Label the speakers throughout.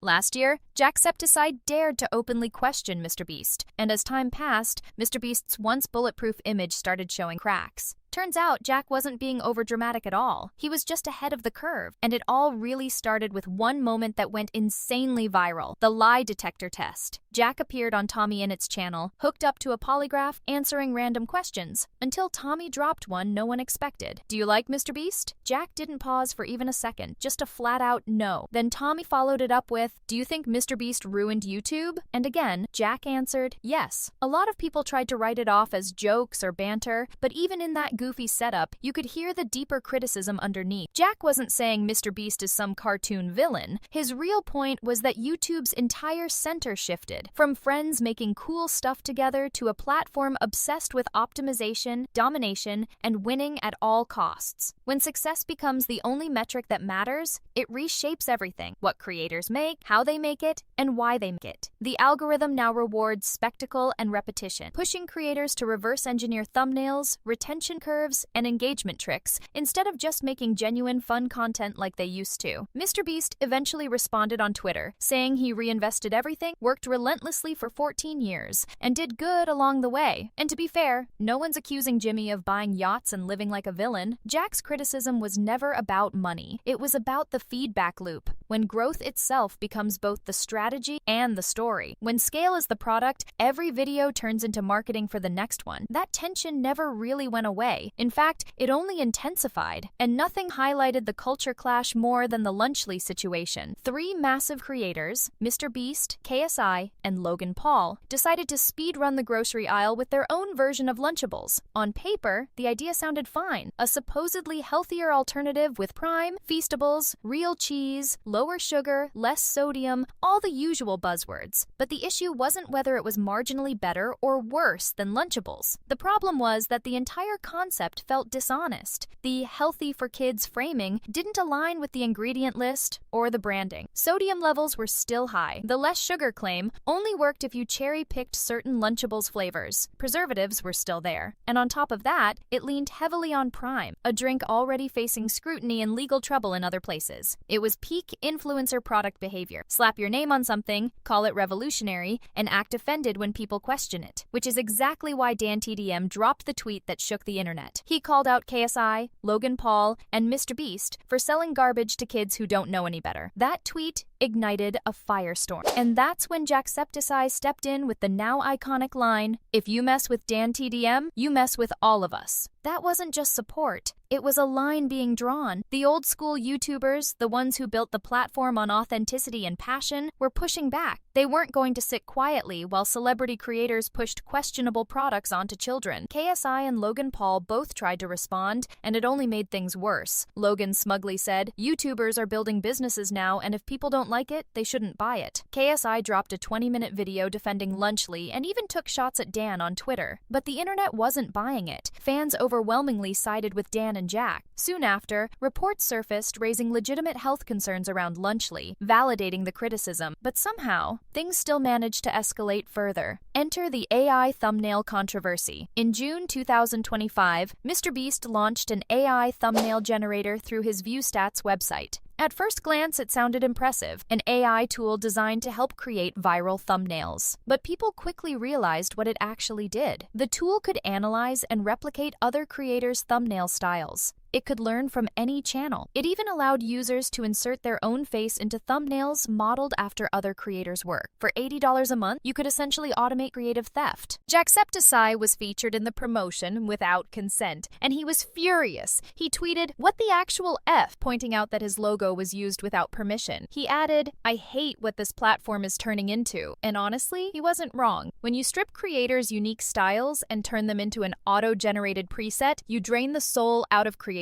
Speaker 1: Last year, Jacksepticeye dared to openly question Mrbeast, and as time passed, Mrbeast's once bulletproof image started showing cracks. Turns out Jack wasn't being overdramatic at all. He was just ahead of the curve, and it all really started with one moment that went insanely viral: the lie detector test. Jack appeared on Tommy Innett's channel, hooked up to a polygraph, answering random questions, until Tommy dropped one no one expected. "Do you like Mrbeast?" Jack didn't pause for even a second, just a flat-out no. Then Tommy followed it up with, "Do you think Mrbeast ruined YouTube?" And again, Jack answered, yes. A lot of people tried to write it off as jokes or banter, but even in that goofy setup, you could hear the deeper criticism underneath. Jack wasn't saying Mrbeast is some cartoon villain. His real point was that YouTube's entire center shifted, from friends making cool stuff together to a platform obsessed with optimization, domination, and winning at all costs. When success becomes the only metric that matters, it reshapes everything: what creators make, how they make it, and why they make it. The algorithm now rewards spectacle and repetition, pushing creators to reverse engineer thumbnails, retention curves, and engagement tricks instead of just making genuine fun content like they used to. Mrbeast eventually responded on Twitter, saying he reinvested everything, worked relentlessly for 14 years, and did good along the way. And to be fair, no one's accusing Jimmy of buying yachts and living like a villain. Jack's criticism was never about money. It was about the feedback loop, when growth itself becomes both the strategy and the story. When scale is the product, every video turns into marketing for the next one. That tension never really went away. In fact, it only intensified, and nothing highlighted the culture clash more than the Lunchly situation. Three massive creators, Mrbeast, KSI, and Logan Paul, decided to speedrun the grocery aisle with their own version of Lunchables. On paper, the idea sounded fine: a supposedly healthier alternative with Prime, Feastables, real cheese, lower sugar, less sodium, all the usual buzzwords. But the issue wasn't whether it was marginally better or worse than Lunchables. The problem was that the entire concept felt dishonest. The healthy for kids framing didn't align with the ingredient list or the branding. Sodium levels were still high. The less sugar claim only worked if you cherry-picked certain Lunchables flavors. Preservatives were still there. And on top of that, it leaned heavily on Prime, a drink already facing scrutiny and legal trouble in other places. It was peak influencer product behavior. Slap your name on something, call it revolutionary, and act offended when people question it. Which is exactly why Dan TDM dropped the tweet that shook the internet. He called out KSI, Logan Paul, and Mrbeast for selling garbage to kids who don't know any better. That tweet ignited a firestorm. And that's when Jacksepticeye stepped in with the now iconic line, "If you mess with Dan TDM, you mess with all of us." That wasn't just support. It was a line being drawn. The old school YouTubers, the ones who built the platform on authenticity and passion, were pushing back. They weren't going to sit quietly while celebrity creators pushed questionable products onto children. KSI and Logan Paul both tried to respond, and it only made things worse. Logan smugly said, "YouTubers are building businesses now, and if people don't like it, they shouldn't buy it." KSI dropped a 20-minute video defending Lunchly and even took shots at Dan on Twitter. But the internet wasn't buying it. Fans overwhelmingly sided with Dan and Jack. Soon after, reports surfaced raising legitimate health concerns around Lunchly, validating the criticism. But somehow, things still managed to escalate further. Enter the AI thumbnail controversy. In June 2025, Mrbeast launched an AI thumbnail generator through his ViewStats website. At first glance, it sounded impressive, an AI tool designed to help create viral thumbnails. But people quickly realized what it actually did. The tool could analyze and replicate other creators' thumbnail styles. It could learn from any channel. It even allowed users to insert their own face into thumbnails modeled after other creators' work. For $80 a month, you could essentially automate creative theft. Jacksepticeye was featured in the promotion without consent, and he was furious. He tweeted, "What the actual F?" pointing out that his logo was used without permission. He added, "I hate what this platform is turning into." And honestly, he wasn't wrong. When you strip creators' unique styles and turn them into an auto-generated preset, you drain the soul out of creativity.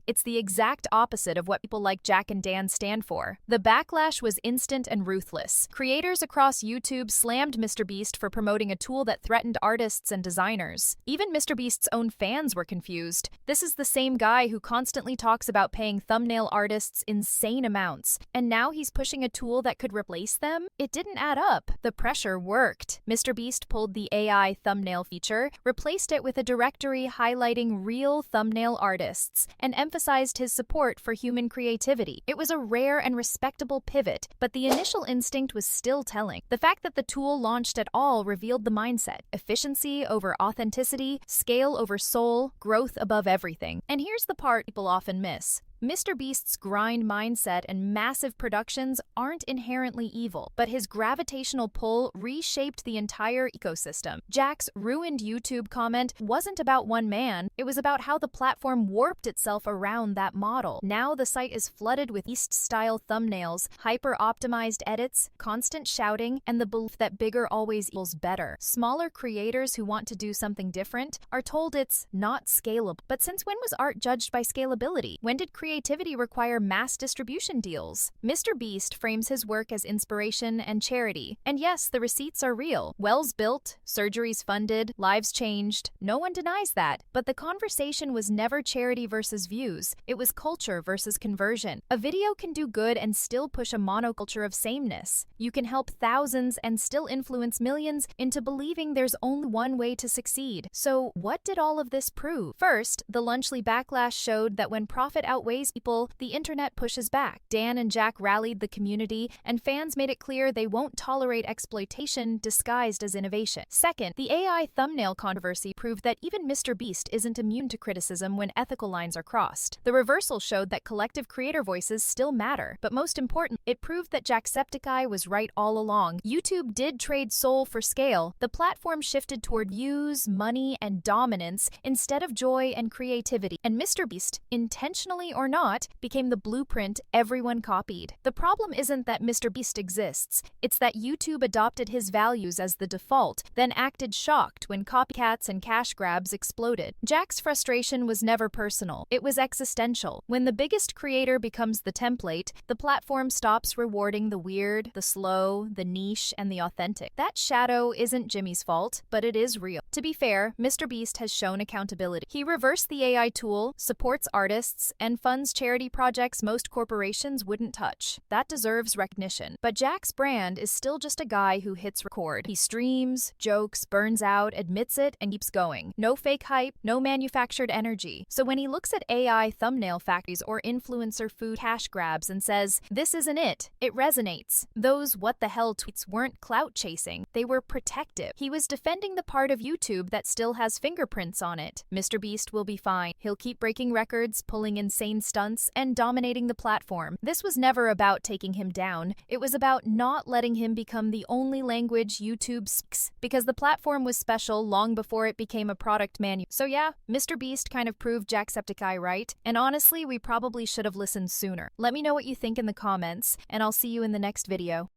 Speaker 1: It's the exact opposite of what people like Jack and Dan stand for. The backlash was instant and ruthless. Creators across YouTube slammed Mrbeast for promoting a tool that threatened artists and designers. Even Mrbeast's own fans were confused. This is the same guy who constantly talks about paying thumbnail artists insane amounts, and now he's pushing a tool that could replace them? It didn't add up. The pressure worked. Mrbeast pulled the AI thumbnail feature, replaced it with a directory highlighting real thumbnail artists. relevance and emphasized his support for human creativity. It was a rare and respectable pivot, but the initial instinct was still telling. The fact that the tool launched at all revealed the mindset: efficiency over authenticity, scale over soul, growth above everything. And here's the part people often miss. Mrbeast's grind mindset and massive productions aren't inherently evil, but his gravitational pull reshaped the entire ecosystem. Jack's ruined YouTube comment wasn't about one man, it was about how the platform warped itself around that model. Now the site is flooded with Beast-style thumbnails, hyper-optimized edits, constant shouting, and the belief that bigger always equals better. Smaller creators who want to do something different are told it's not scalable. But since when was art judged by scalability? When did creativity require mass distribution deals? Mrbeast frames his work as inspiration and charity. And yes, the receipts are real. Wells built, surgeries funded, lives changed. No one denies that. But the conversation was never charity versus views. It was culture versus conversion. A video can do good and still push a monoculture of sameness. You can help thousands and still influence millions into believing there's only one way to succeed. So what did all of this prove? First, the Lunchly backlash showed that when profit outweighs people, the internet pushes back. Dan and Jack rallied the community, and fans made it clear they won't tolerate exploitation disguised as innovation. Second, the AI thumbnail controversy proved that even Mrbeast isn't immune to criticism when ethical lines are crossed. The reversal showed that collective creator voices still matter, but most important, it proved that Jacksepticeye was right all along. YouTube did trade soul for scale. The platform shifted toward views, money, and dominance instead of joy and creativity. And Mrbeast, intentionally or not, became the blueprint everyone copied. The problem isn't that Mrbeast exists, it's that YouTube adopted his values as the default, then acted shocked when copycats and cash grabs exploded. Jack's frustration was never personal, it was existential. When the biggest creator becomes the template, the platform stops rewarding the weird, the slow, the niche, and the authentic. That shadow isn't Jimmy's fault, but it is real. To be fair, Mrbeast has shown accountability. He reversed the AI tool, supports artists, and funds charity projects most corporations wouldn't touch. That deserves recognition. But Jack's brand is still just a guy who hits record. He streams, jokes, burns out, admits it, and keeps going. No fake hype, no manufactured energy. So when he looks at AI thumbnail factories or influencer food cash grabs and says, "This isn't it," it resonates. Those what the hell tweets weren't clout chasing, they were protective. He was defending the part of YouTube that still has fingerprints on it. Mrbeast will be fine. He'll keep breaking records, pulling insane stunts, and dominating the platform. This was never about taking him down. It was about not letting him become the only language YouTube speaks, because the platform was special long before it became a product menu. So yeah, Mrbeast kind of proved Jacksepticeye right, and honestly, we probably should have listened sooner. Let me know what you think in the comments, and I'll see you in the next video.